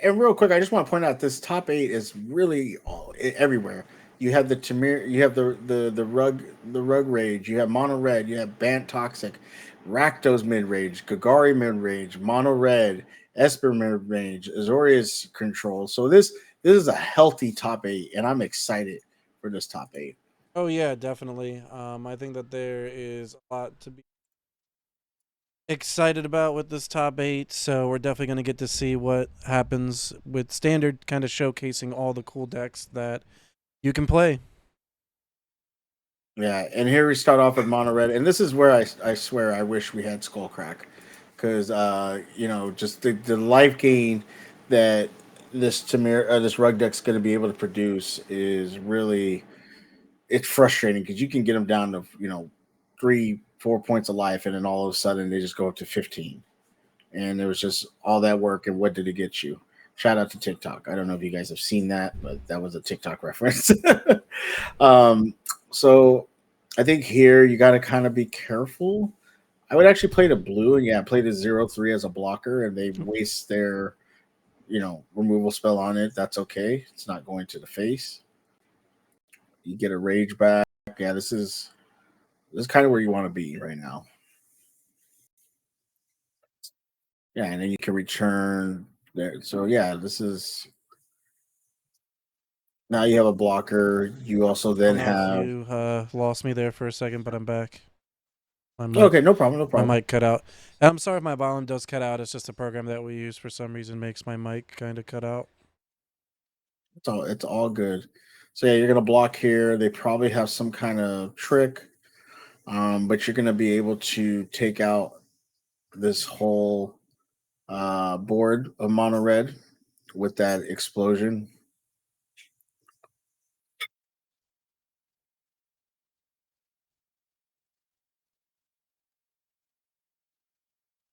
And real quick, I just want to point out this top eight is really everywhere. You have the Tamir, you have the rug rage, you have mono red, you have Bant Toxic, Rakdos mid range, Gagari mid range, mono red, Esper mid range, Azorius control. So this is a healthy top eight, and I'm excited for this top eight. Oh yeah, definitely. I think that there is a lot to be excited about with this top eight. So we're definitely going to get to see what happens with standard, kind of showcasing all the cool decks that you can play. Yeah, and here we start off with mono red, and this is where I swear I wish we had Skullcrack, because just the life gain that this rug deck's going to be able to produce is really it's frustrating because you can get them down to 3 4 points of life, and then all of a sudden they just go up to 15, and it was just all that work, and what did it get you? Shout out to TikTok. I don't know if you guys have seen that, but that was a TikTok reference. um, so I think here you got to kind of be careful. I would actually play the blue, and yeah, play the 0/3 as a blocker, and they waste their removal spell on it. That's okay. It's not going to the face. You get a rage back. Yeah, this is kind of where you want to be right now. Yeah, and then you can return there. So yeah, this is now you have a blocker. You also I then don't know if have you lost me there for a second, but I'm back. My mic, okay, no problem, no my problem. mic cut out. And I'm sorry if my volume does cut out. It's just a program that we use for some reason makes my mic kind of cut out. It's all good. So yeah, you're gonna block here. They probably have some kind of trick, but you're gonna be able to take out this whole board of mono red with that explosion.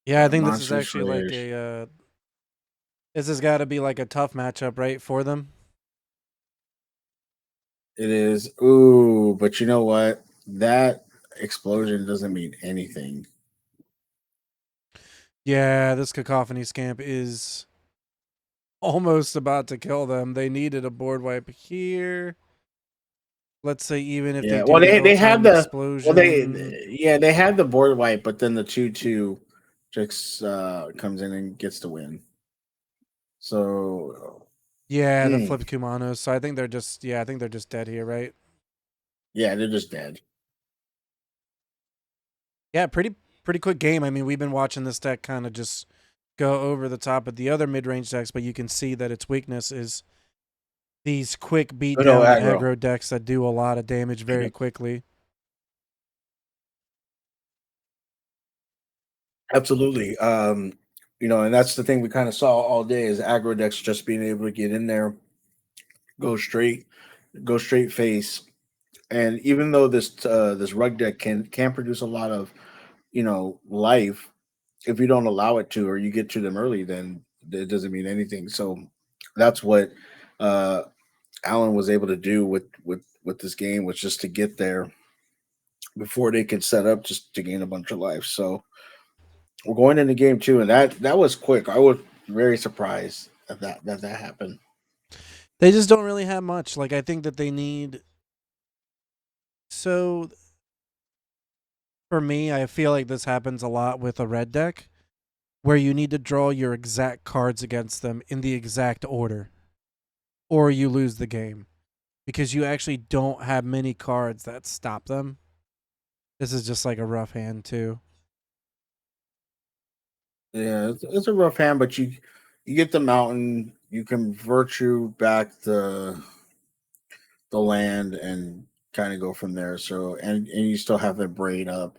Yeah, I think this is Monstrous actually like Rage. a. This has got to be like a tough matchup, right, for them. It is. Ooh, but you know what? That explosion doesn't mean anything. Yeah, this cacophony scamp is almost about to kill them. They needed a board wipe here. Let's say even if they Yeah. Well, do the they have L-timed the explosion. yeah, they have the board wipe, but then the 2/2 just comes in and gets the win. So Yeah, the mm, flipped Kumanos. So I think they're just I think they're just dead here, right? yeah, they're just dead. Yeah, pretty quick game. I mean, we've been watching this deck kind of just go over the top of the other mid-range decks, but you can see that its weakness is these quick beat Good old down aggro. aggro decks that do a lot of damage very quickly. Absolutely. And that's the thing we kind of saw all day is aggro decks just being able to get in there, go straight, go straight face. And even though this rug deck can produce a lot of life, if you don't allow it to or you get to them early, then it doesn't mean anything. So that's what uh, Allen was able to do with this game was just to get there before they could set up just to gain a bunch of life. So we're going into game two, and that was quick. I was very surprised that happened. They just don't really have much. Like I think that they need. So for me, I feel like this happens a lot with a red deck, where you need to draw your exact cards against them in the exact order, or you lose the game because you actually don't have many cards that stop them. This is just like a rough hand too. Yeah, it's a rough hand, but you get the mountain, you can virtue back the land and kind of go from there. So and you still have it braid up.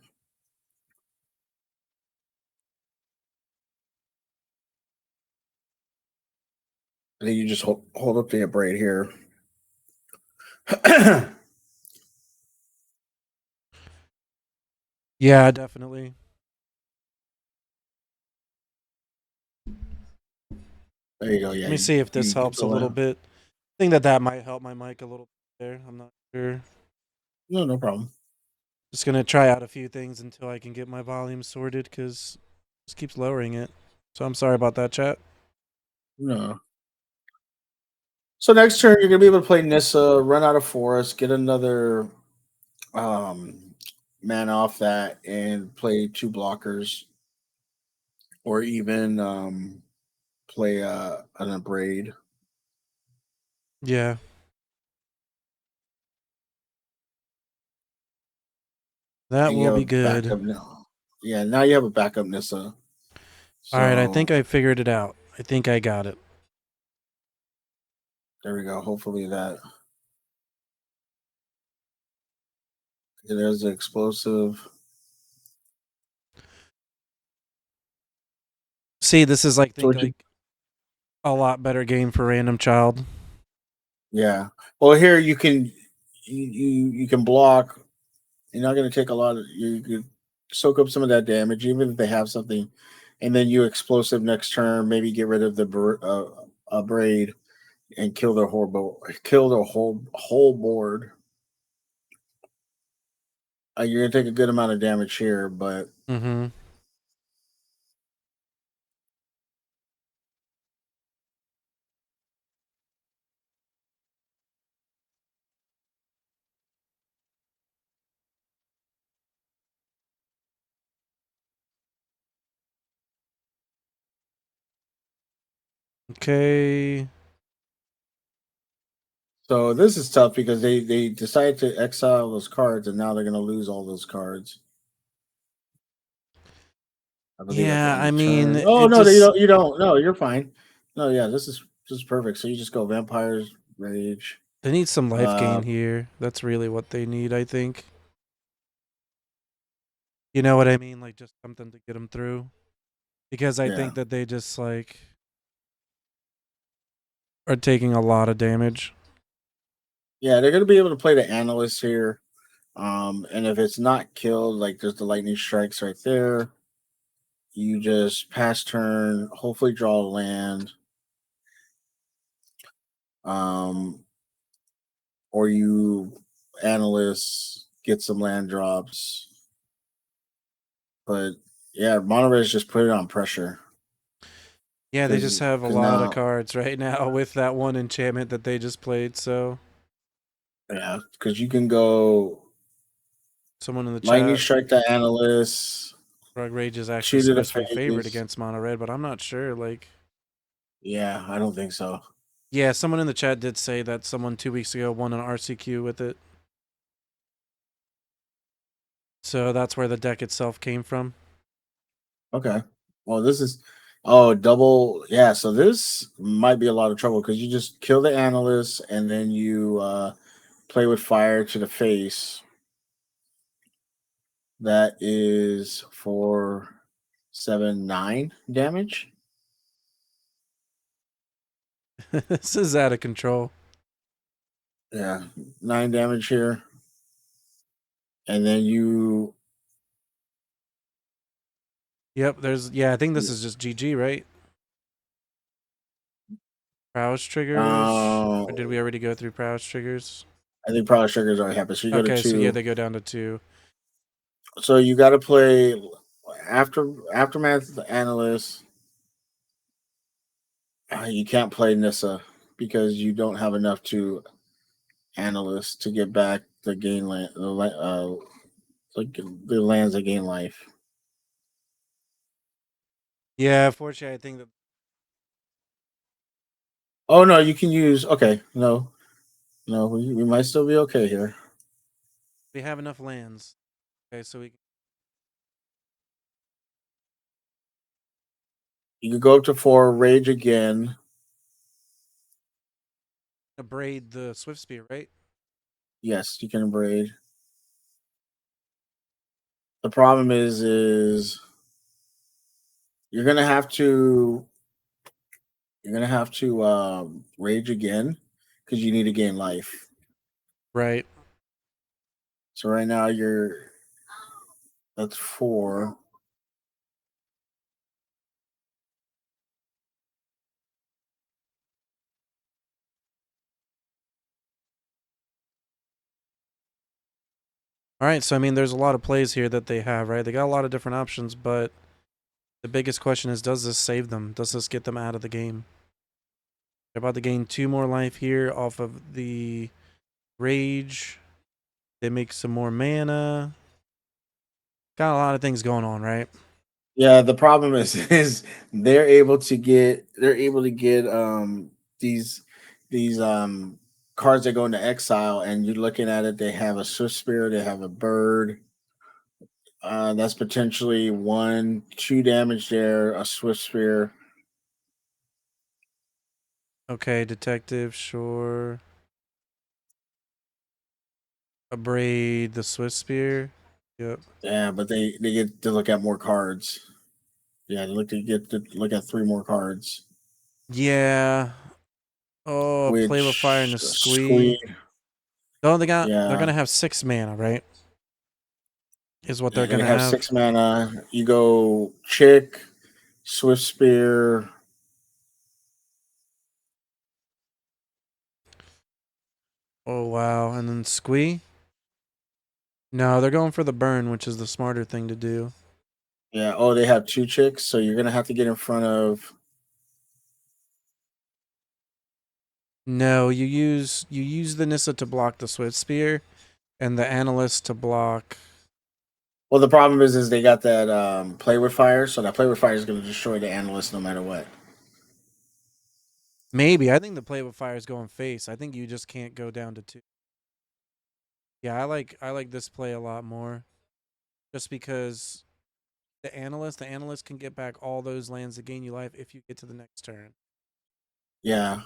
I think you just hold up the braid here. There Yeah, definitely. you go. Yeah, Let me see if this you get helps the a little land. bit. I think that that might help my mic a little bit there. I'm not sure. No, no problem. Just gonna try out a few things until I can get my volume sorted because it just keeps lowering it. So I'm sorry about that, chat. No. So next turn, you're gonna be able to play Nissa, run out of forest, get another um, man off that, and play two blockers, or even play an abrade. Yeah, that And you will have a be good. backup now. Yeah, now you have a backup Nissa. All right, I think So I figured it out. I think I got it. there we go. Hopefully that there's the explosive. See, this is like So think what you? like a lot better game for random child. Yeah. Well, here you can block. You're not going to take a lot of. You could soak up some of that damage, even if they have something, and then you explosive next turn. Maybe get rid of the braid and kill their kill their whole board. You're going to take a good amount of damage here, but Mm-hmm. Okay. so this is tough because they decided to exile those cards, and now they're going to lose all those cards. I believe at the Yeah, end I of mean, turn. Oh it no, you just don't. You don't. No, you're fine. No, yeah, this is perfect. So you just go vampires, rage. they need some life Uh, gain here. That's really what they need, I think. You know what I mean? Like just something to get them through. Because I yeah, think that they just like are taking a lot of damage. yeah, they're gonna be able to play the analyst here. And if it's not killed, like there's the lightning strikes right there. You just pass turn, hopefully draw a land. Um, or you analyst get some land drops. But yeah, Monterey's just put it on pressure Yeah, they just have a because lot of now cards right now with that one enchantment that they just played. So, yeah, because you can go someone in the lightning chat, strike the analyst, Rug Rage is actually two to the supposed to be favored face. against Mono Red, but I'm not sure. Like, Yeah, I don't think so. yeah, someone in the chat did say that someone 2 weeks ago won an RCQ with it. So that's where the deck itself came from. Okay. Well, this is double. Yeah, so this might be a lot of trouble because you just kill the analyst and then you play with fire to the face. That is for 7-9 damage. This is out of control. Yeah, 9 damage here, and then you. Yep, yeah, I think this is just GG, right? Prowess triggers. Uh, Or did we already go through prowess triggers? I think probably triggers already happened. So you go to Okay, so yeah, two. they go down to 2. So you got to play aftermath the analyst. You can't play Nissa because you don't have enough to analyst to get back the gain land, like the lands that gain life. Yeah, fortunately, I think that Oh no, you can use. Okay, no, no, we might still be okay here. we have enough lands. Okay, so we You can go up to 4, rage again. can braid the Swift Spear, right? Yes, you can braid. The problem is you're gonna have to rage again because you need to gain life. Right. So right now that's 4. All right, so I mean, there's a lot of plays here that they have, right? They got a lot of different options, but the biggest question is, does this save them? Does this get them out of the game? They're about to gain 2 more life here off of the rage. They make some more mana. Got a lot of things going on, right? Yeah, the problem is is they're able to get these these cards that go into exile, and you're looking at it, they have a Swift Spirit, they have a bird. That's potentially 1, 2 damage there, a Swift Spear. Okay, detective, sure. A braid, the Swiss spear. Yep. Yeah, but they get to look at more cards. Yeah, they get to look at 3 more cards, Yeah. Oh, play with fire and which a squee. squeeze. Oh, they're Yeah, gonna have 6 mana, right? Is what yeah, they're they gonna have have. 6 mana. You go Chick, Swift Spear. Oh wow, and then squee. No, they're going for the burn, which is the smarter thing to do. Yeah. Oh, they have 2 chicks, so you're gonna have to get in front of. No, you use the Nissa to block the Swift Spear, and the Analyst to block. Well, the problem is they got that play with fire, so that play with fire is gonna destroy the analyst no matter what. Maybe I think the play with fire is going face. I think you just can't go down to 2. Yeah, I like this play a lot more, just because the analyst can get back all those lands to gain you life if you get to the next turn. Yeah,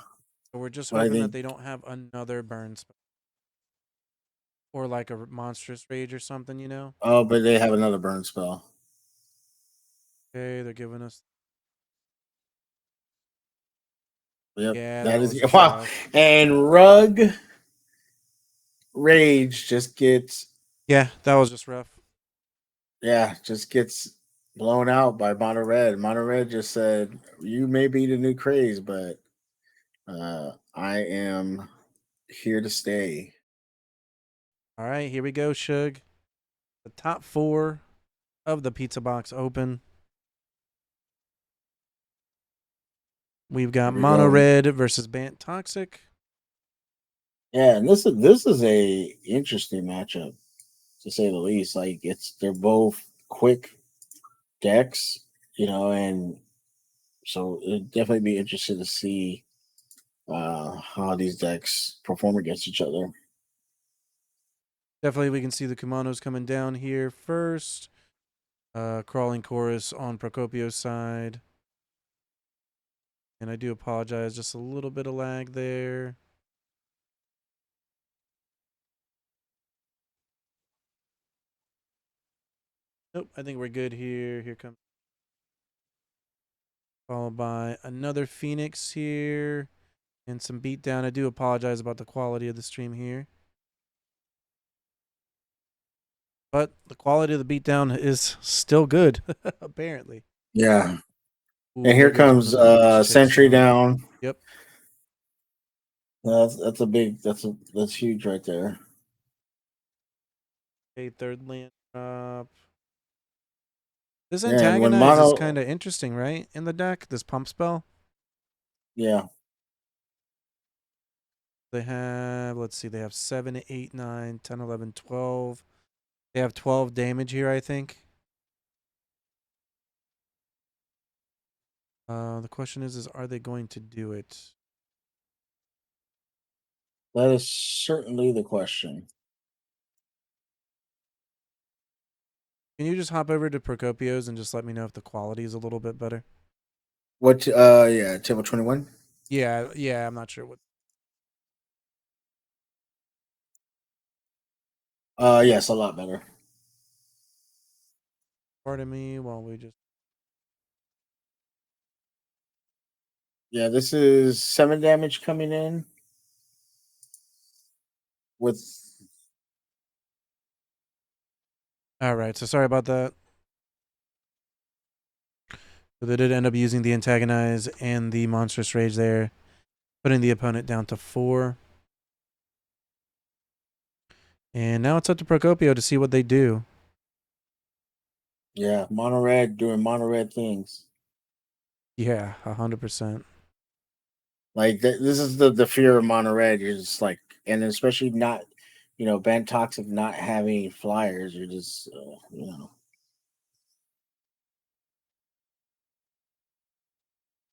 So we're just but I hoping that think. they don't have another burn spell or like a monstrous rage or something, you know? Oh, but they have another burn spell. Okay, they're giving us. Yep, Yeah, that that is was just wow. rough. And Rug Rage just gets, Yeah, that was just rough. yeah, just gets blown out by Mono Red. Mono Red just said, "You may be the new craze, but I am here to stay." All right, here we go, Suge. The top 4 of the Pizza Box Open. We've got Here we Mono go. Red versus Bant Toxic. Yeah, and this is a interesting matchup to say the least. Like they're both quick decks, and so it'd definitely be interesting to see how these decks perform against each other. Definitely, we can see the Kumanos coming down here first. Crawling Chorus on Procopio's side. And I do apologize, just a little bit of lag there. Nope, I think we're good here. Here comes followed by another Phoenix here and some beatdown. I do apologize about the quality of the stream here. But the quality of the beatdown is still good, apparently. Yeah, and Ooh, there here goes one comes of the biggest chicks Sentry down. down. Yep. That's a big that's huge right there. Okay, third land drop. This Yeah, and when antagonize is mono, kind of interesting, right? In the deck, this pump spell. yeah, They have, let's see, they have 7, 8, 9, 10, 11, 12. They have 12 damage here, I think. The question is are they going to do it? that is certainly the question. Can you just hop over to Procopio's and just let me know if the quality is a little bit better? What? Yeah, table 21. Yeah, I'm not sure what. Yes, a lot better. Pardon me while we just. Yeah, this is 7 damage coming in with. All right, so sorry about that. So they did end up using the antagonize and the monstrous rage there, putting the opponent down to 4. And now it's up to Procopio to see what they do. Yeah, mono red doing mono red things. Yeah, 100%. Like this is the fear of mono red. You're just like, and especially not, ban toxic not having flyers. You're just,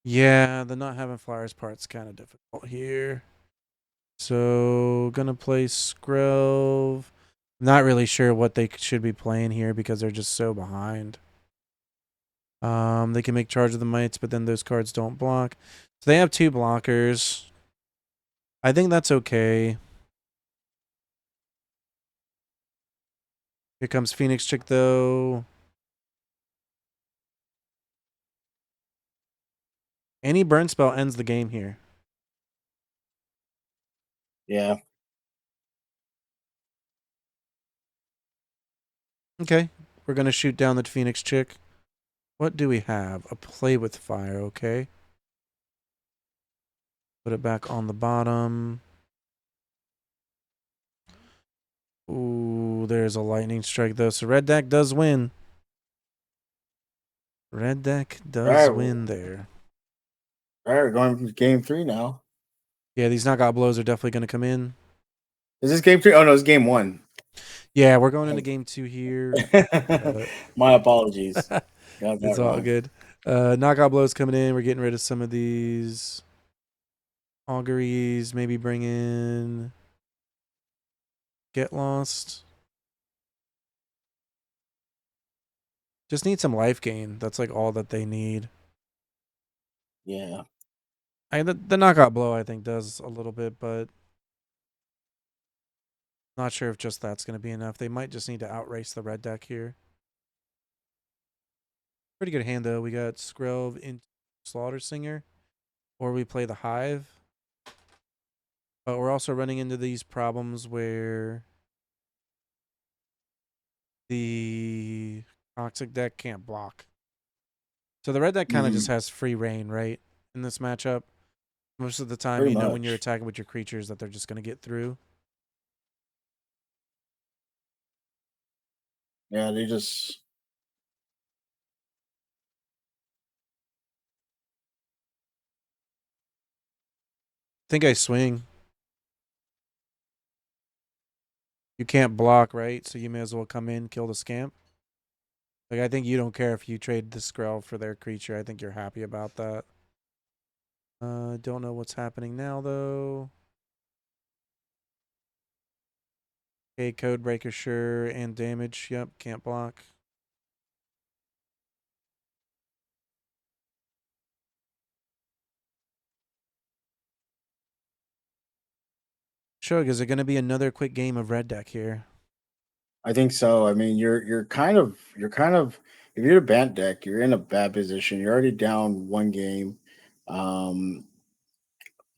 Yeah, the not having flyers part's kind of difficult here. So gonna play Skrelv. Not really sure what they should be playing here because they're just so behind. They can make charge of the mites, but then those cards don't block. So they have 2 blockers. I think that's okay. Here comes Phoenix Chick though. Any burn spell ends the game here. yeah. Okay, we're gonna shoot down the Phoenix Chick. What do we have? A play with fire, okay. Put it back on the bottom. Ooh, there's a lightning strike though. So red deck does win. Red deck All does right, win there. all right. We're going to game 3 now. Yeah, these knockout blows are definitely going to come in. Is this game 3? Oh no, it's game 1. Yeah, we're going into game 2 here. My apologies. Got It's that all wrong. good. Knockout blows coming in. We're getting rid of some of these auguries. Maybe bring in Get Lost. Just need some life gain. That's like all that they need. Yeah. The knockout blow I think does a little bit, but not sure if just that's going to be enough. They might just need to outrace the red deck here. Pretty good hand though. We got Skrelv into Slaughter Singer, or we play the Hive. But we're also running into these problems where the toxic deck can't block. So the red deck kind of just has free reign, right? In this matchup. Most of the time, Pretty you know when you're much. attacking with your creatures that they're just going to get through. Yeah, they just. I think I swing. You can't block, right? So you may as well come in, kill the scamp. Like I think you don't care if you trade the Skrell for their creature. I think you're happy about that. Don't know what's happening now though. Okay, code breaker sure and damage. Yep, can't block. Shug, is it going to be another quick game of red deck here? I think so. I mean, you're kind of if you're a bant deck, you're in a bad position. You're already down 1 game, um,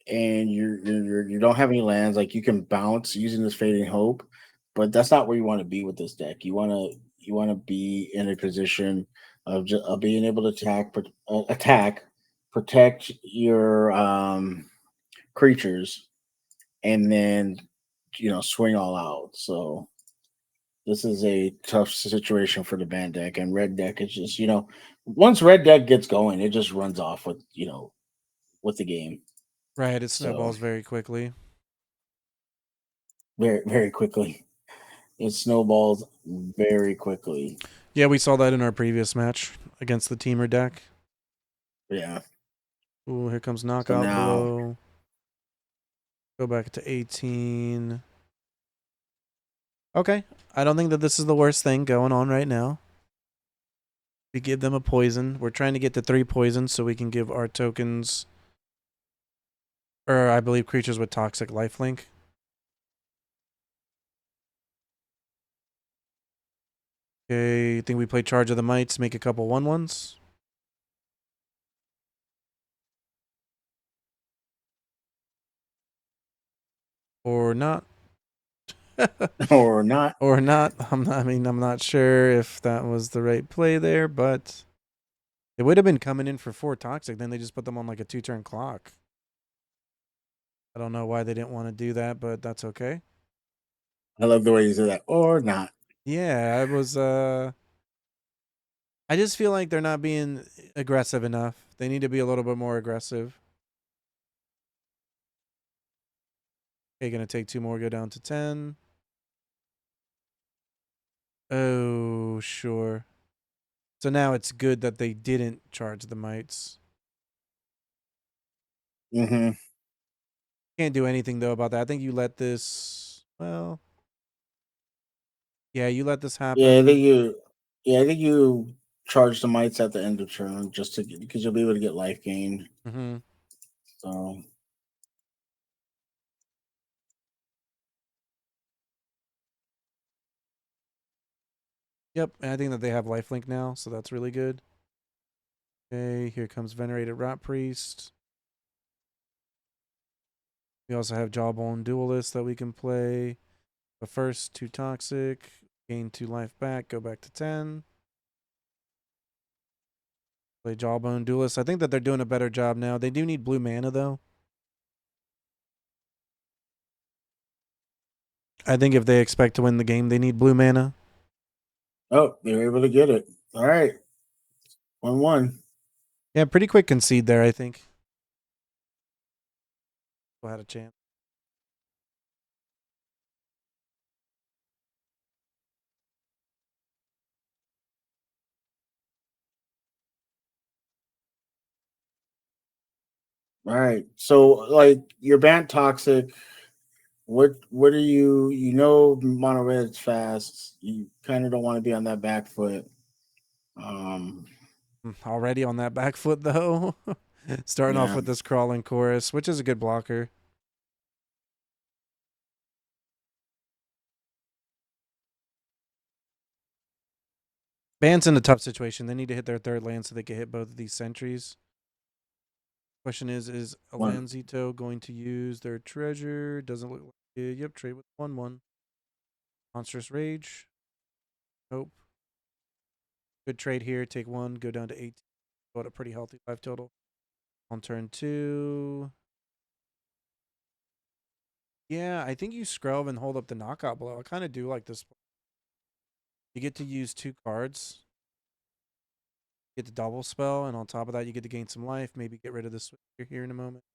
and you don't have any lands. Like you can bounce using this fading hope, but that's not where you want to be with this deck. You want to be in a position of being able to attack, protect your creatures, and then swing all out. So this is a tough situation for the band deck, and red deck is just once red deck gets going, it just runs off with the game. Right, it So snowballs very quickly. very very quickly, it snowballs very quickly. Yeah, we saw that in our previous match against the teamer deck. Yeah. Ooh, here comes So knockout now blow. Go back to 18. Okay, I don't think that this is the worst thing going on right now. We give them a poison. We're trying to get to 3 poisons so we can give our tokens, or I believe creatures with toxic lifelink. Okay, I think we play Charge of the Mites, make a couple 1/1s. Or not. or not. Or not. I'm not sure if that was the right play there, but it would have been coming in for 4 toxic. Then they just put them on like a 2-turn clock. I don't know why they didn't want to do that, but that's okay. I love the way you said that. Or not. Yeah, I was I just feel like they're not being aggressive enough. They need to be a little bit more aggressive. Okay, gonna take 2 more, go down to 10. Oh, sure. So now it's good that they didn't charge the mites. Mm-hmm. Can't do anything though about that. I think you let this. Well, yeah, you let this Yeah, I happen. think you. Yeah, I think you charge the mites at the end of turn just to because you'll be able to get life gain. Mm-hmm. So Yep, and I think that they have lifelink now, so that's really good. Okay, here comes Venerated Rat Priest. We also have Jawbone Duelist that we can play. But first, 2 Toxic, gain 2 life back, go back to 10. Play Jawbone Duelist. I think that they're doing a better job now. They do need blue mana, though. I think if they expect to win the game, they need blue mana. oh, they're able to get it. All right, 1-1. Yeah, pretty quick concede there, I think. Who had a chance. All right. So like your banned toxic. What are you know mono red's fast. You kind of don't want to be on that back foot. Um Already on that back foot, though. Starting off yeah. with this Crawling Chorus, which is a good blocker. Band's in a tough situation. They need to hit their 3rd land so they can hit both of these sentries. Question is One. Alanzito going to use their treasure? Doesn't look like it. Yep, trade with 1-1. Monstrous Rage. Nope. Good trade here. Take 1, go down to 18. Got a pretty healthy 5 total. On turn 2. Yeah, I think you scrub and hold up the knockout blow. I kind of do like this. You get to use 2 cards. Get the double spell, and on top of that, you get to gain some life. Maybe get rid of this here in a moment.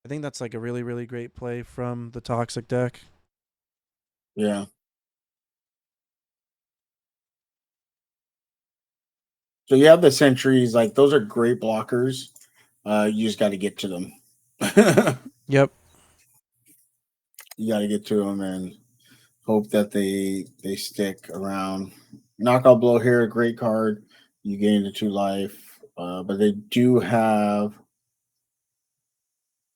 I think that's like a really, really great play from the Toxic deck. Yeah. So you have the sentries, like those are great blockers. You just got to get to them. Yep. You got to get to them and hope that they stick around. Knockout blow here, great card. You gain the 2 life, but they do have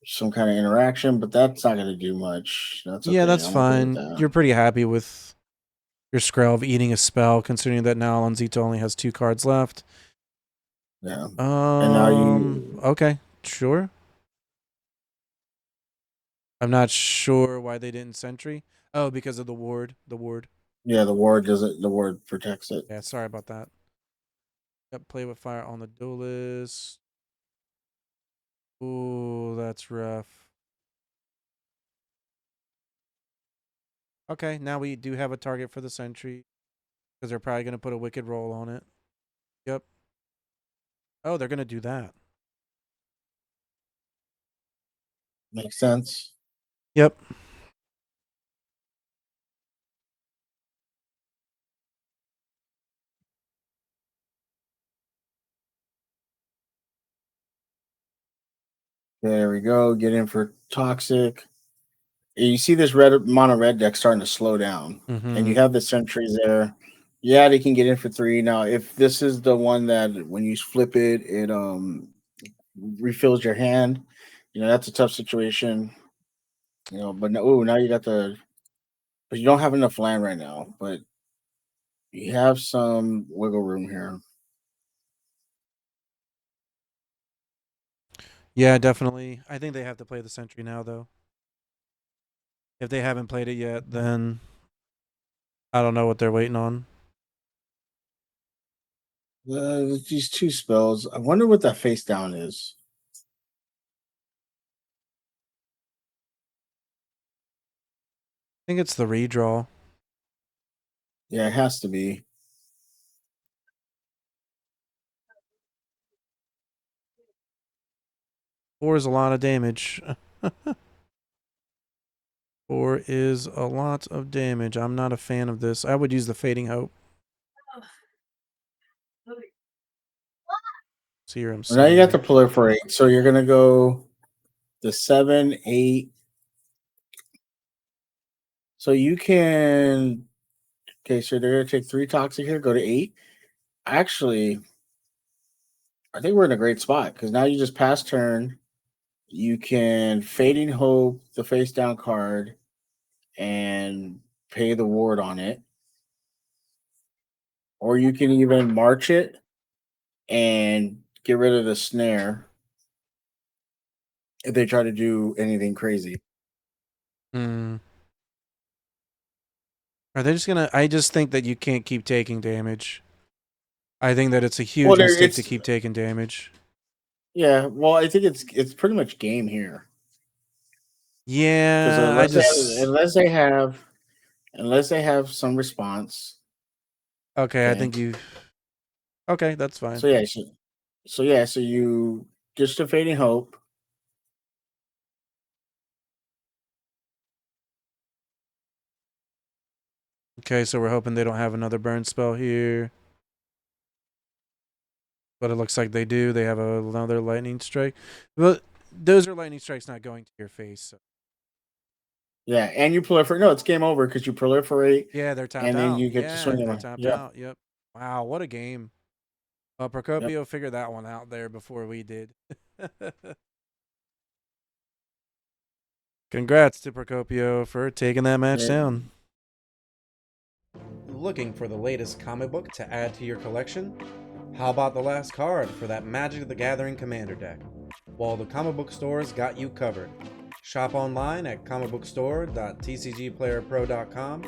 some kind of interaction, but that's not going to do much. That's Yeah, okay. that's I'm okay with fine. that. You're pretty happy with your Skrelv eating a spell, considering that now Alonzito only has 2 cards left. Yeah. And now you, Okay, sure. I'm not sure why they didn't sentry. Oh, because of the ward. The ward. yeah, the ward does it. The ward protects it. Yeah, sorry about that. Yep, play with fire on the duelist. Ooh, that's rough. Okay, now we do have a target for the sentry because they're probably going to put a wicked roll on it. Yep. Oh, they're going to do that. Makes sense. Yep. There we go. Get in for toxic. You see this red mono red deck starting to slow down, and you Mm-hmm. have the sentries there. Yeah, they can get in for 3. Now, if this is the one that when you flip it, it refills your hand, that's a tough situation. But no, ooh, now you got but you don't have enough land right now, but you have some wiggle room here. Yeah, definitely. I think they have to play the sentry now, though. If they haven't played it yet, then I don't know what they're waiting on. These 2 spells. I wonder what that face down is. I think it's the redraw. Yeah, it has to be. 4 is a lot of damage. 4 is a lot of damage. I'm not a fan of this. I would use the Fading Hope. Serum Well, now you got the Sage. proliferate, so you're gonna go the 7, 8. So you can. Okay, so they're gonna take 3 toxic here. Go to 8. Actually, I think we're in a great spot because now you just pass turn. You can Fading Hope the face down card and pay the ward on it, or you can even march it and get rid of the snare if they try to do anything crazy. Hmm. Are they just gonna? I just think that you can't keep taking damage. I think that it's a Well, huge there mistake to it's keep taking damage. yeah. Well, I think it's pretty much game here because Yeah, I just unless they have some response. okay. I Okay, think you. Okay, that's fine. so yeah, so you just a Fading Hope. Okay, so we're hoping they don't have another burn spell here, but it looks like they do. They have another lightning strike, but those are lightning strikes not going to your face. So. Yeah, and you proliferate. No, it's game over because you proliferate, Yeah, they're tapped and then out. you get to Yeah, swing they're them. tapped Yep, out. Yep. Wow, what a game. yep. Procopio figured that one out there before we did. Congrats to Procopio for taking that match Yeah. down. Looking for the latest comic book to add to your collection? How about the last card for that Magic the Gathering Commander deck? Well, the comic book store's got you covered. Shop online at comicbookstore.tcgplayerpro.com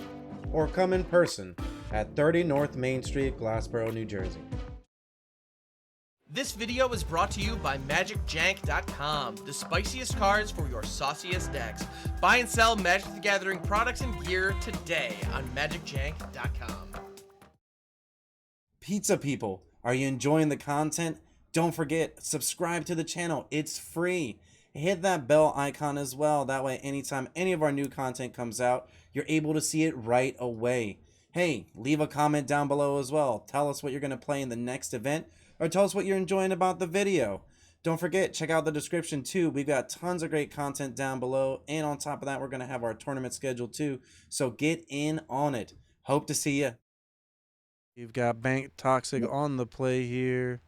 or come in person at 30 North Main Street, Glassboro, New Jersey. This video is brought to you by MagicJank.com, the spiciest cards for your sauciest decks. Buy and sell Magic the Gathering products and gear today on MagicJank.com. Pizza people, are you enjoying the content? Don't forget, subscribe to the channel. It's free. Hit that bell icon as well. That way, anytime any of our new content comes out, you're able to see it right away. Hey, leave a comment down below as well. Tell us what you're going to play in the next event, or tell us what you're enjoying about the video. Don't forget, check out the description too. We've got tons of great content down below. And on top of that, we're going to have our tournament schedule too. So get in on it. Hope to see you. You've got Bank Toxic on the play here.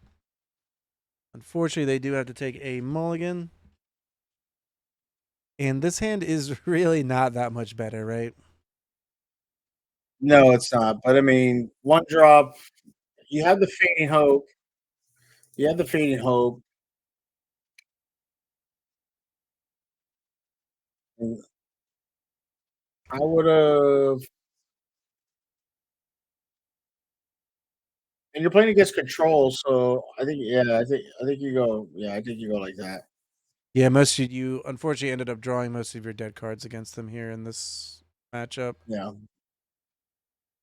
Unfortunately, they do have to take a mulligan. And this hand is really not that much better, right? No, it's not. But I mean, one drop. You have the Fading Hope. You have the Fading Hope. I would have. And you're playing against control, so I think I think you go I think you go like that. Yeah, most of you unfortunately ended up drawing most of your dead cards against them here in this matchup Yeah.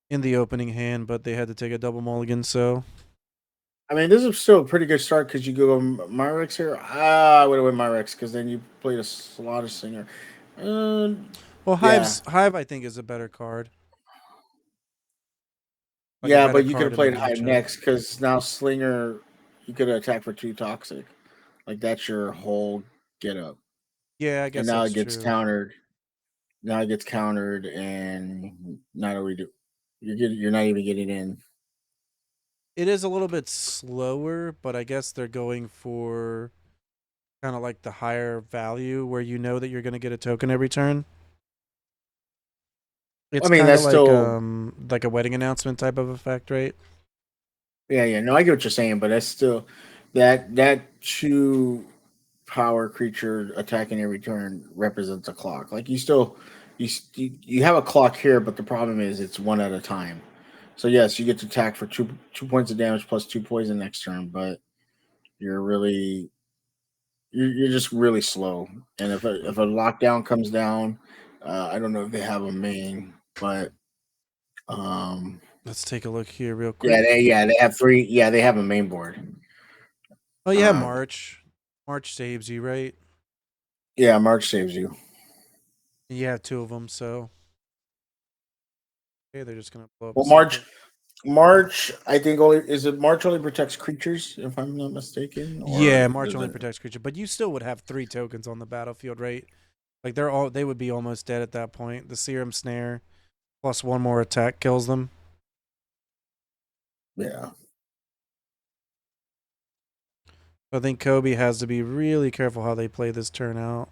in the opening hand, but they had to take a double mulligan, so I mean, this is still a pretty good start because you go Myrex here. I would have went Myrex because then you played a Slaughter Singer. Uh, well, yeah, Hive I think is a better card, like a yeah, better but you could card have in the played Hive matchup. next because now Slinger, you could attack for 2 toxic. Like that's your whole get up, Yeah, I and guess now that's it gets true. countered. Now it gets countered, and not a redo. You're not even getting in. It is a little bit slower, but I guess they're going for kind of like the higher value where you know that you're going to get a token every turn. I It's mean, kind of that's still like a wedding announcement type of effect, right? yeah. No, I get what you're saying, but that's still that 2 power creature attacking every turn represents a clock. Like you have a clock here, but the problem is it's one at a time. So yes, you get to attack for 2 points of damage plus 2 poison next turn, but you're really you're just really slow. And if a lockdown comes down, I don't know if they have a main, but um, Let's take a look here real yeah, quick. they have 3. Yeah, they have a main board. Oh yeah, Uh, March. March saves you, right? yeah, March saves you. You have two of them, so okay, they're just gonna blow up a Well, second. March, I think only is it March only protects creatures, if I'm not mistaken, or Yeah, March does only it? protects creature, but you still would have 3 tokens on the battlefield, right? Like they would be almost dead at that point. The Serum Snare plus one more attack kills them. Yeah, I think Kobe has to be really careful how they play this turn out.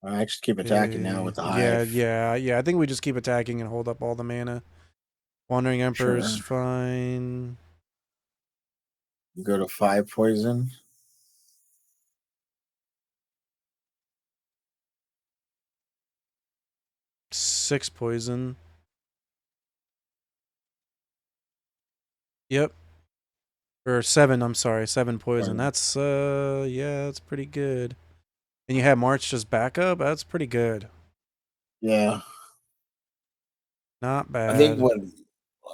I actually keep attacking now with the hive. Yeah. I think we just keep attacking and hold up all the mana. Wandering Emperor's Sure, fine. you go to 5 poison. 6 poison. Yep. Or 7, I'm sorry, 7 poison. Or- That's yeah, that's pretty good. And you have March just back up? That's pretty good. Yeah, Not I think bad. what.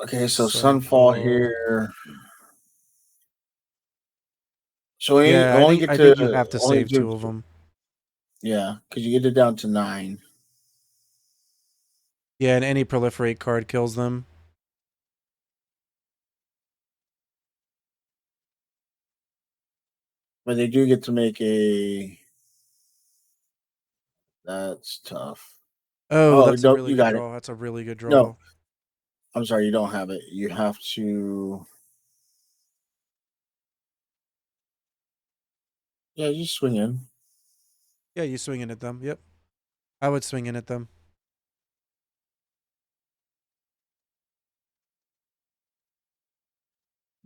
Okay, so Sunfall Sunfall. here. So we Yeah, only get I to think you have to only save do 2 of them. yeah, because you get it down to 9. Yeah, and any proliferate card kills them. But they do get to make a. That's tough. Oh, Oh that's a no, really you good got it. draw. That's a really good No, draw. I'm sorry, you don't have it. You have to. Yeah, you swing in. Yeah, you swinging at them. Yep. I would swing in at them.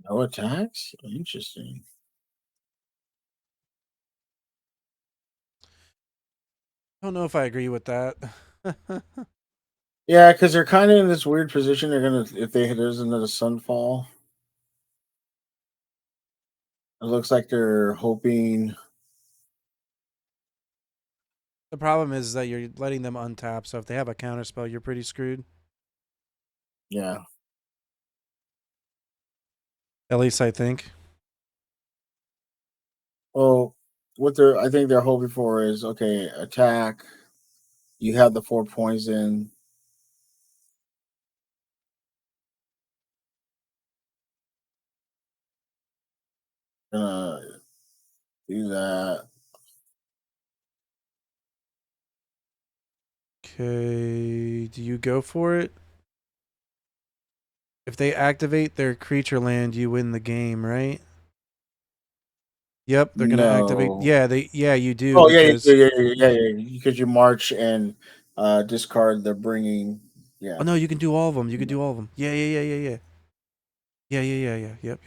No attacks. Interesting. I don't know if I agree with that. Yeah, because they're kind of in this weird position. They're gonna if there's another sunfall. It looks like they're hoping. The problem is that you're letting them untap, so if they have a counterspell, you're pretty screwed. Yeah. At least I think. Well, I think they're hoping for is okay. Attack. You have the 4 poison. Gonna do that. Okay, do you go for it? If they activate their creature land, you win the game, right? Yep, they're gonna activate. No. Yeah, you do Oh yeah, because because you march and discard the bringing. oh Yeah. no, you can do all of them. You can do all of them. Yeah. Yep.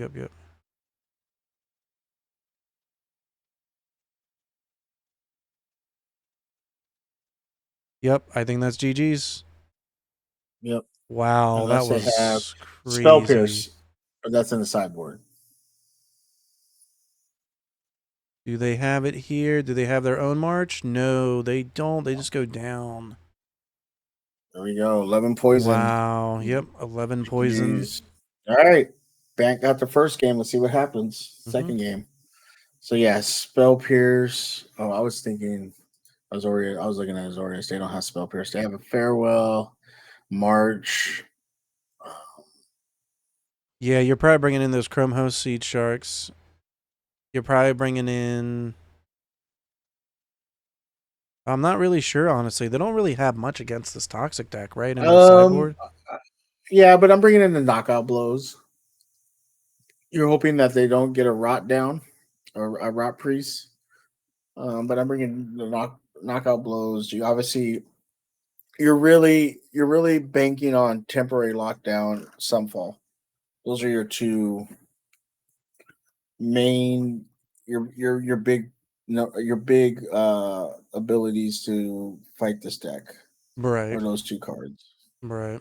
Yep, I think that's GG's. Yep. Wow, that Unless they have was spell crazy. pierce, but that's in the sideboard. Do they have it here? Do they have their own march? No, they don't. They just go down. There we go. 11 poison. Wow. Yep, 11 poison. GG's. All right. Bank got the first game. Let's see what happens. Mm-hmm. Second game. So yeah, spell pierce. Oh, I was thinking I was looking at Azorius. They don't have spell pierce. They have a farewell, march. Yeah, you're probably bringing in those Chrome Host Seed Sharks. You're probably bringing in. I'm not really sure, honestly. They don't really have much against this Toxic deck, right? In their Um, sideboard. yeah, but I'm bringing in the knockout blows. You're hoping that they don't get a rot down or a rot priest. But I'm bringing the knockout blows. You obviously you're really banking on temporary lockdown, sunfall. Those are your two main your big no your big abilities to fight this deck Right. are those two cards. Right.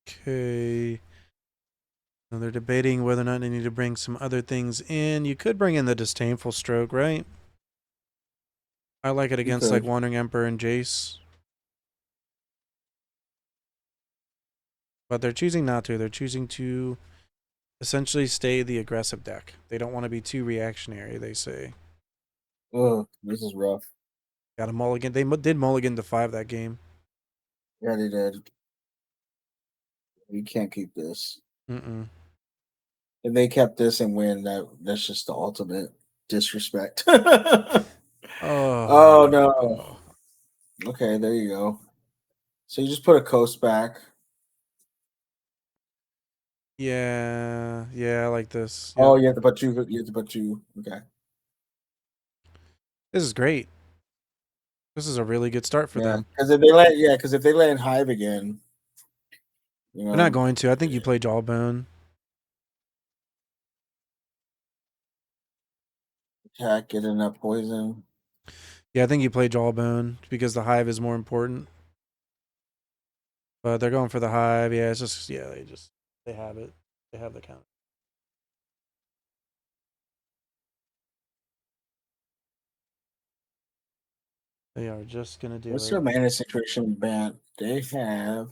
Okay. And they're debating whether or not they need to bring some other things in. You could bring in the Disdainful Stroke, right? I like it against like Wandering Emperor and Jace. But they're choosing not to. They're choosing to essentially stay the aggressive deck. They don't want to be too reactionary, they say. Oh, this is rough. Got a mulligan. They did mulligan to 5 that game. Yeah, they did. You can't keep this. Mm-mm. If they kept this and win, that's just the ultimate disrespect. Oh no. Okay, there you go. So you just put a coast back. Yeah, I like this. Oh, Yep. you have to put two. You have to put two. Okay. This is great. This is a really good start for them. Because if they land Hive again, you know, They're not going to. I think you play Jawbone. attack, get in that poison. Yeah, I think you play Jawbone because the Hive is more important. But they're going for the Hive. Yeah, it's just they have it. They have the count. They are just gonna do What's it. their mana situation band? They have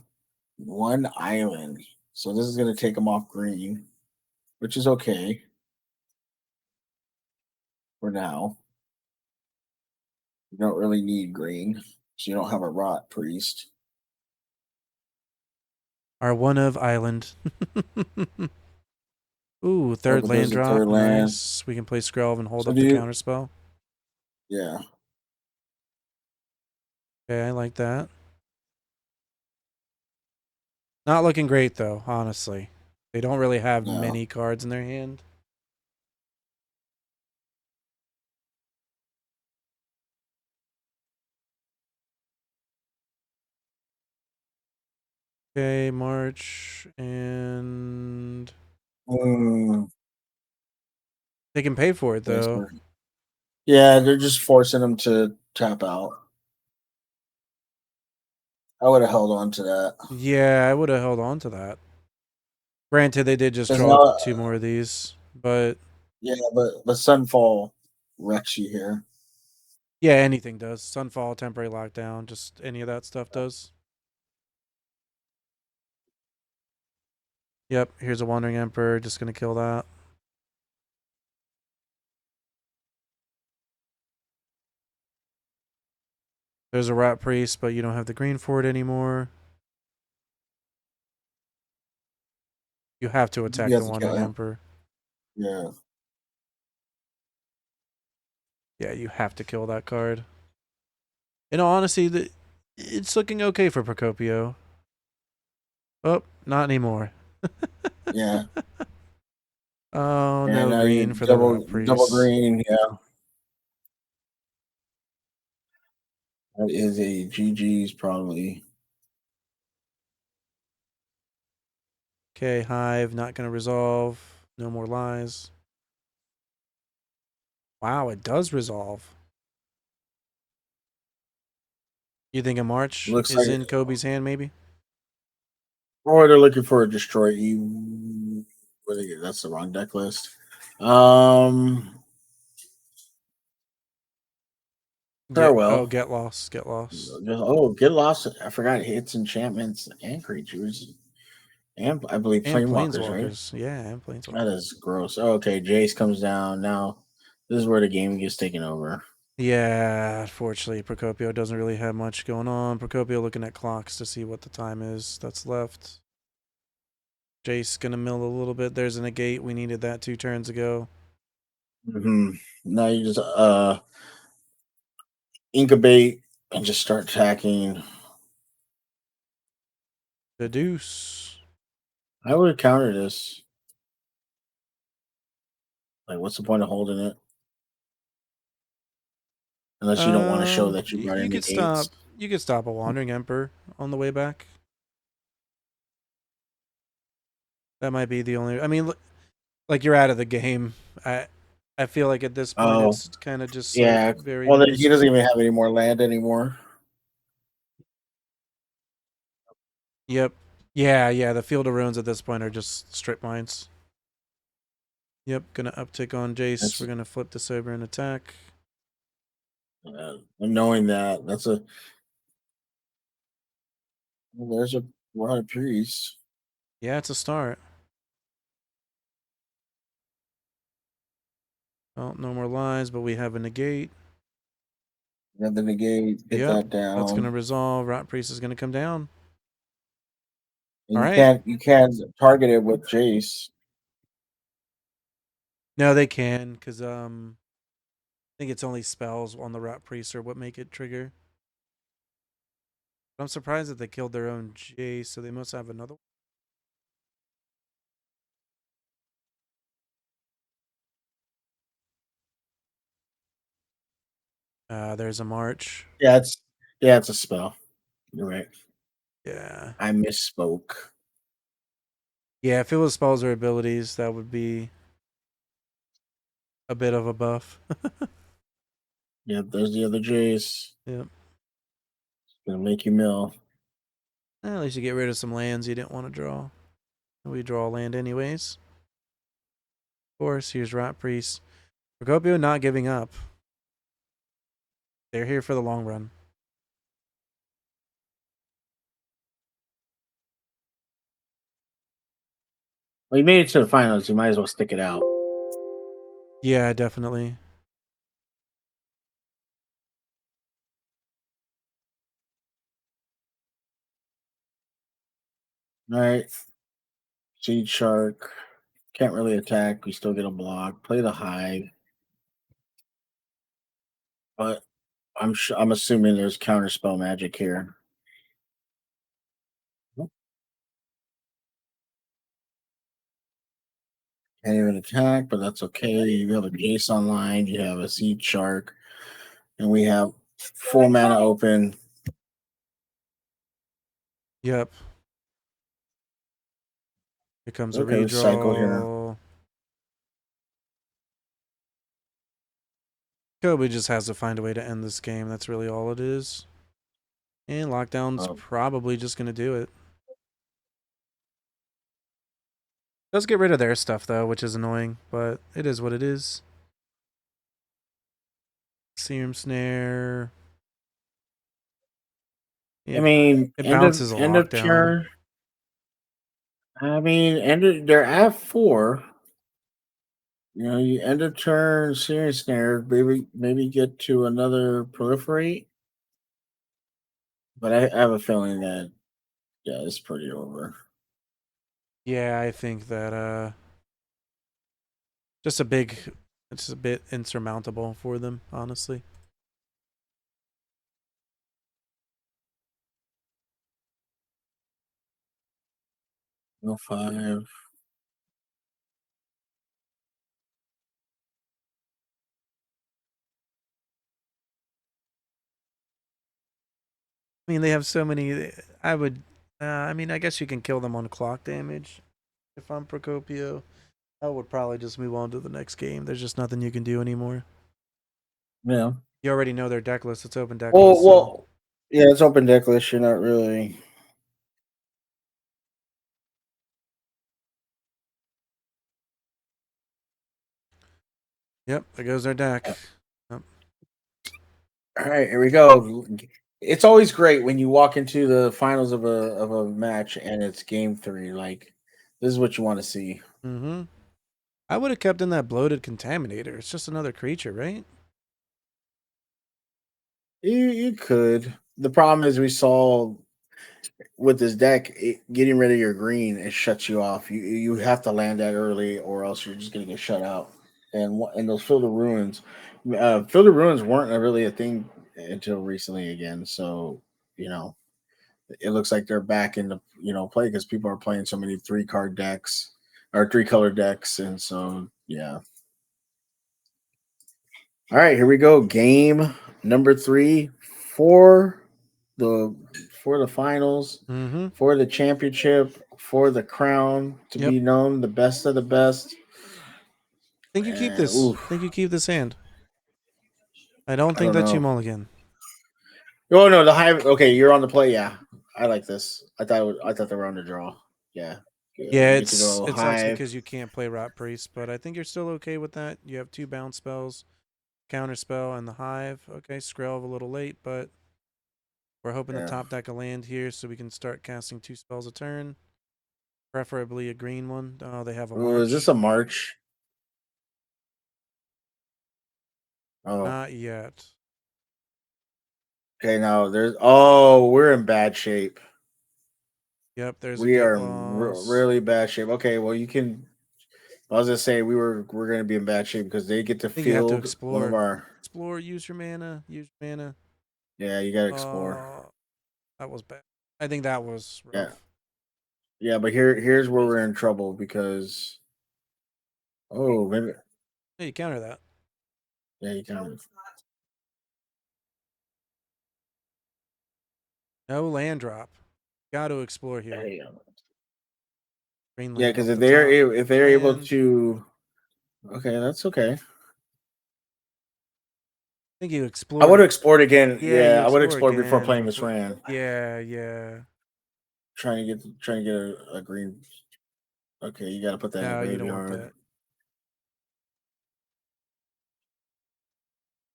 one island, so this is gonna take them off green, which is okay for now. You don't really need green, so you don't have a rot priest. Our one of island. Ooh, third but land there's a drop. third land. Nice. We can play Skrelv and hold So up do the you- counter spell. Yeah. Okay, I like that. Not looking great though, honestly. They don't really have No. many cards in their hand. Okay, March and they can pay for it though. Yeah, they're just forcing them to tap out. I would have held on to that. Yeah, I would have held on to that. Granted, they did just 'Cause draw now- 2 more of these, but Yeah, but Sunfall wrecks you here. yeah, anything does. Sunfall, temporary lockdown, just any of that stuff does. Yep, here's a Wandering Emperor, just gonna kill that. There's a Rat Priest, but you don't have the green for it anymore. You have to attack the Wandering Emperor. Yeah. Yeah, you have to kill that card. In all honesty, it's looking okay for Procopio. Oh, not anymore. Yeah. Oh, Yeah, no green for the Rat Priest. Double green, yeah. That is a GG's probably. Okay, Hive, not going to resolve. No more lies. Wow, it does resolve. You think a March Looks is like in Kobe's hand, maybe? Or they're looking for a destroy. That's the wrong deck list. Farewell. Get lost. Get lost. Oh, get lost. I forgot hits, enchantments, and creatures. And I believe And Planeswalkers, right? Yeah, and Planeswalkers. That is gross. Oh, okay, Jace comes down. Now, this is where the game gets taken over. Yeah, unfortunately, Procopio doesn't really have much going on. Procopio looking at clocks to see what the time is that's left. Jace gonna mill a little bit. There's a negate. We needed that 2 turns ago. Now you just incubate and just start attacking. The deuce. I would counter this. Like, what's the point of holding it? Unless you don't want to show that you brought in the gates. You could stop a Wandering Emperor on the way back. That might be the only. I mean, like you're out of the game. I feel like at this point it's kind of just like very. Well, he doesn't even have any more land anymore. Yep. Yeah. The Field of Ruins at this point are just strip mines. Yep, gonna uptick on Jace. We're gonna flip this over and attack. Knowing that, there's a lot of priest. Yeah, it's a start. Oh, no more lies, but we have a negate. And the negate, get that down. That's gonna resolve. Rot Priest is gonna come down. And All you right. can't target it with Jace. No, they can, because I think it's only spells on the Rot Priest or what make it trigger. I'm surprised that they killed their own Jace, so they must have another one. There's a March. Yeah, it's a spell. You're right. Yeah. I misspoke. Yeah, if it was spells or abilities, that would be a bit of a buff. Yeah, there's the other Jace. Yep. It's gonna make you mill. At least you get rid of some lands you didn't want to draw. We draw land anyways. Of course, here's Rot Priest. Procopio not giving up. They're here for the long run. Well, you made it to the finals. You might as well stick it out. Yeah, definitely. All right. Seed Shark. Can't really attack. We still get a block. Play the Hive. But I'm assuming there's counterspell magic here. Can't even attack, but that's okay. You have a Jace online. You have a Seed Shark. And we have full mana open. Yep. Here comes a Okay, redraw. cycle here. Kobe just has to find a way to end this game. That's really all it is. And Lockdown's probably just going to do it. Does get rid of their stuff, though, which is annoying, but it is what it is. Serum Snare. I mean, it bounces end of turn. I mean, they're at 4. You know, you end of turn, Serum Snare, maybe get to another proliferate. But I have a feeling that, yeah, it's pretty over. Yeah, I think that it's a bit insurmountable for them, honestly. No 5. I mean, they have so many. I mean, I guess you can kill them on clock damage. If I'm Procopio, I would probably just move on to the next game. There's just nothing you can do anymore. Yeah. You already know their deck list. It's open deck Well, list. So. Yeah, it's open deck list. You're not really. Yep, there goes their deck. Yep. Yep. All right, here we go. It's always great when you walk into the finals of a match and it's game 3. Like, this is what you want to see. Mm-hmm. I would have kept in that bloated contaminator. It's just another creature, right? You could. The problem is we saw with this deck, getting rid of your green, it shuts you off. You have to land that early, or else you're just gonna get shut out. And those Field of Ruins, Field of Ruins weren't really a thing until recently again. So you know, it looks like they're back into play because people are playing so many 3-card decks or 3-color decks, and so yeah. All right, here we go. Game number 3 for the finals, for the championship, for the crown to be known, the best of the best. I think you keep this. I think you keep this hand. I don't think that you mulligan. Oh no, the Hive. Okay, you're on the play. Yeah, I like this. I thought they were on the draw. Yeah. Yeah, You get to go it sucks Hive. because you can't play Rot Priest, but I think you're still okay with that. You have 2 bounce spells, counter spell, and the Hive. Okay, Skrelv a little late, but we're hoping to Yeah. top deck a land here so we can start casting 2 spells a turn, preferably a green one. Oh, they have a Ooh, is this March. a March? Oh, Not yet. okay. Now there's. Oh, we're in bad shape. Yep, there's a We get are loss. really bad shape. Okay, well you can. I was gonna say we're gonna be in bad shape because they get to I think you have to field one of explore. our. Explore, use your mana, use your mana. Yeah, you gotta explore. That was bad. I think that was Yeah, rough. yeah, but here's where we're in trouble because. Oh, maybe. Hey, you counter that. Yeah, you can. No land drop. Got to explore here. Hey, Green yeah, land because off the top. if they're able Land. to. Okay, that's okay. I think you I explored would it. have explored again. Yeah, Yeah, you I would explore explore before again playing this before. ran. Yeah. Trying to get a green. Okay, you got to put that in the No, you don't want graveyard. that.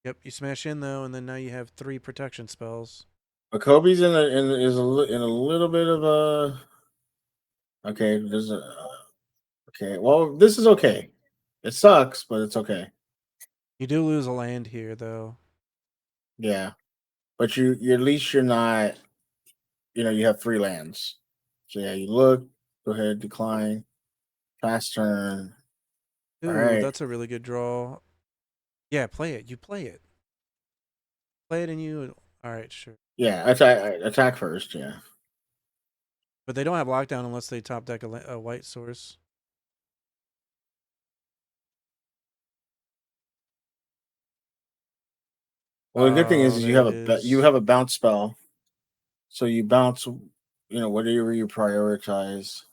Yep, you smash in though, and then now you have 3 protection spells. But Kobe's in a little bit of a. Okay, there's a. Okay, well, this is okay. It sucks, but it's okay. You do lose a land here though. Yeah, but you at least you're not. You have 3 lands. So yeah, you look. Go ahead, decline. Pass turn. All Ooh, right. that's a really good draw. Yeah, play it. You play it. Play it and you. All right, sure. Yeah, attack first. Yeah. But they don't have lockdown unless they top deck a white source. Well, the good thing is There it you is. have a bounce spell, so you bounce. Whatever you prioritize.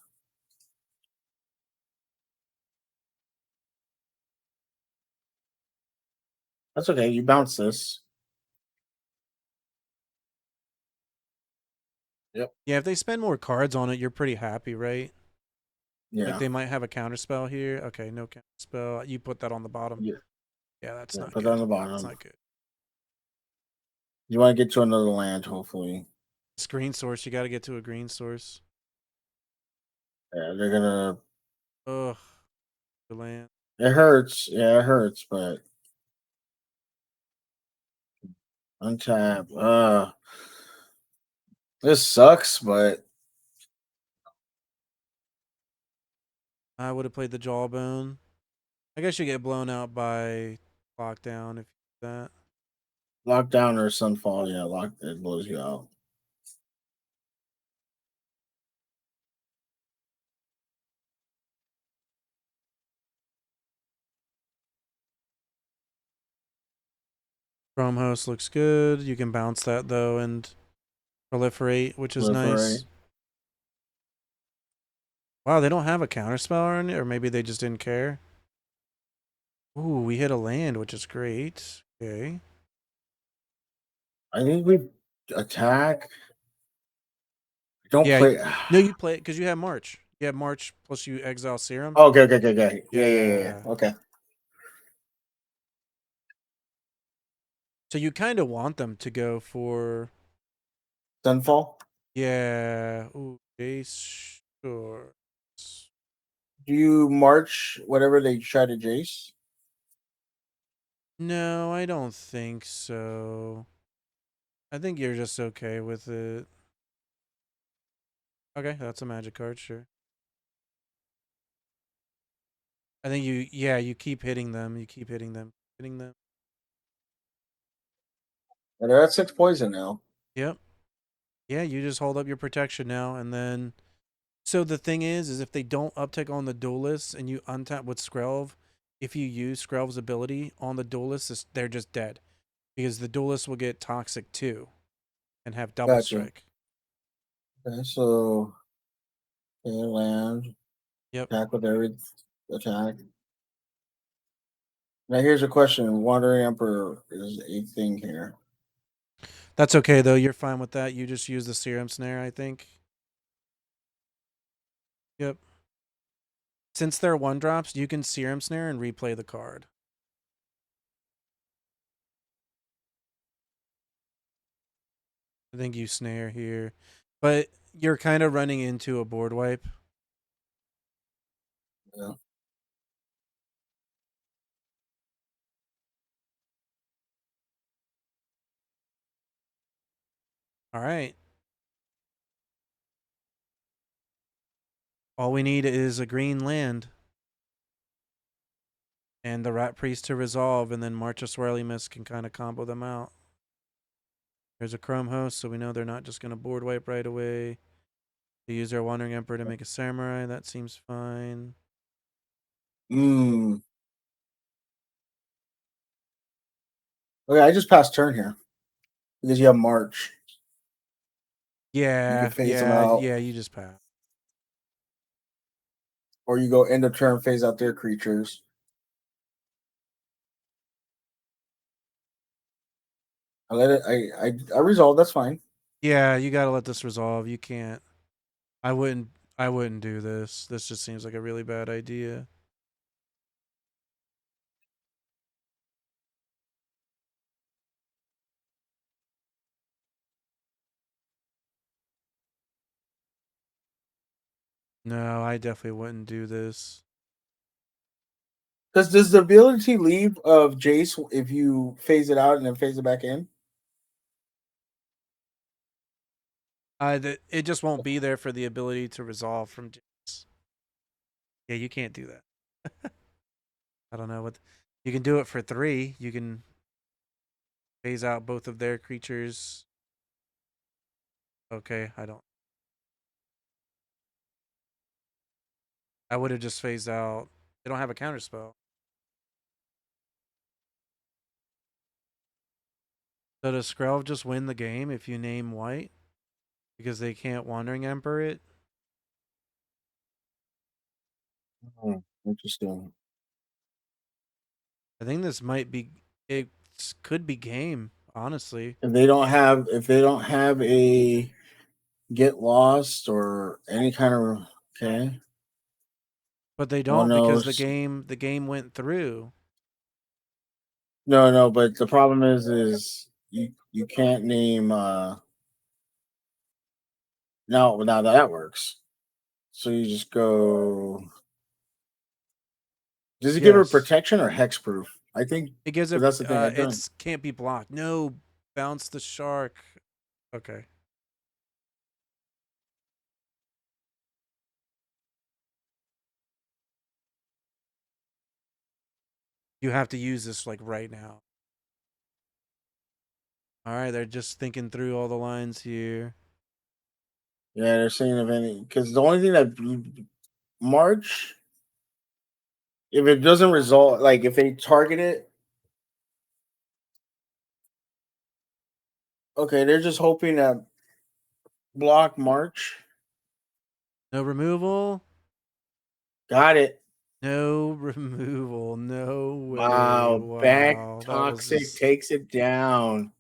That's okay. You bounce this. Yep. Yeah, if they spend more cards on it, you're pretty happy, right? Like Yeah. they might have a counter spell here. Okay, no counter spell. You put that on the bottom. Yeah. Yeah, that's Yeah. not Put that on good. the That's bottom. not good. You want to get to another land, hopefully. It's green source. You got to get to a green source. Yeah, they're gonna. Ugh, the land. It hurts. Yeah, it hurts, but untap. This sucks, but I would have played the jawbone. I guess you get blown out by lockdown if you do that. lockdown or sunfall. Yeah, it blows you out. Chrome host looks good. You can bounce that though and proliferate, which is Proliferate. nice. Wow, they don't have a counter spell on it, or maybe they just didn't care. Ooh, we hit a land, which is great. Okay. I think we attack. Don't Yeah. play. No, you play it because you have March. You have March plus you exile Serum. Oh, okay. Yeah. Yeah. Okay. So you kind of want them to go for. Sunfall. Yeah. Ooh, Jace. Sure. Do you march whatever they try to Jace? No, I don't think so. I think you're just okay with it. Okay, that's a magic card, sure. I think you keep hitting them. You keep hitting them. Hitting them. And they're at 6 poison now. Yep. Yeah, you just hold up your protection now, and then. So the thing is if they don't uptick on the duelist and you untap with Skrelv, if you use Skrelv's ability on the duelist, they're just dead. Because the duelist will get toxic too and have double Gotcha. strike. Okay, so land. Yep. Attack with every attack. Now here's a question: Wandering Emperor is a thing here. That's okay though. You're fine with that. You just use the serum snare, I think. Yep. Since they're 1-drops, you can serum snare and replay the card. I think you snare here, but you're kind of running into a board wipe. Yeah. All right. All we need is a green land. And the Rat Priest to resolve, and then March of Swirly Mist can kind of combo them out. There's a Chrome Host, so we know they're not just going to board wipe right away. They use their Wandering Emperor to make a Samurai. That seems fine. Okay, I just passed turn here because you have March. You Yeah, can phase them out. yeah, you just pass. Or you go end of turn, phase out their creatures. I let it. I resolve. That's fine. Yeah, you got to let this resolve. You can't. I wouldn't do this. This just seems like a really bad idea. No, I definitely wouldn't do this. Does the ability leave of Jace if you phase it out and then phase it back in? It just won't be there for the ability to resolve from Jace. Yeah, you can't do that. I don't know what you can do it for 3. You can phase out both of their creatures. Okay, I would have just phased out. They don't have a counterspell. So does Skrelv just win the game if you name white? Because they can't Wandering Emperor it? Interesting. I think this might be it could be game, honestly. If they don't have a get lost or any kind of okay. But they Oh don't no, because the game went through. no. But the problem is you can't name. No, now that works. So you just go. Does it give her Yes. protection or hexproof? I think It gives it that's the thing I've done. it's can't be blocked. No, bounce the shark. Okay. You have to use this like right now. All right, they're just thinking through all the lines here. Yeah, they're saying of any because the only thing that March, if it doesn't result, like if they target it, okay, they're just hoping that block March. No removal. Got it. No removal. No way. Wow, back Wow. That was toxic just takes it down.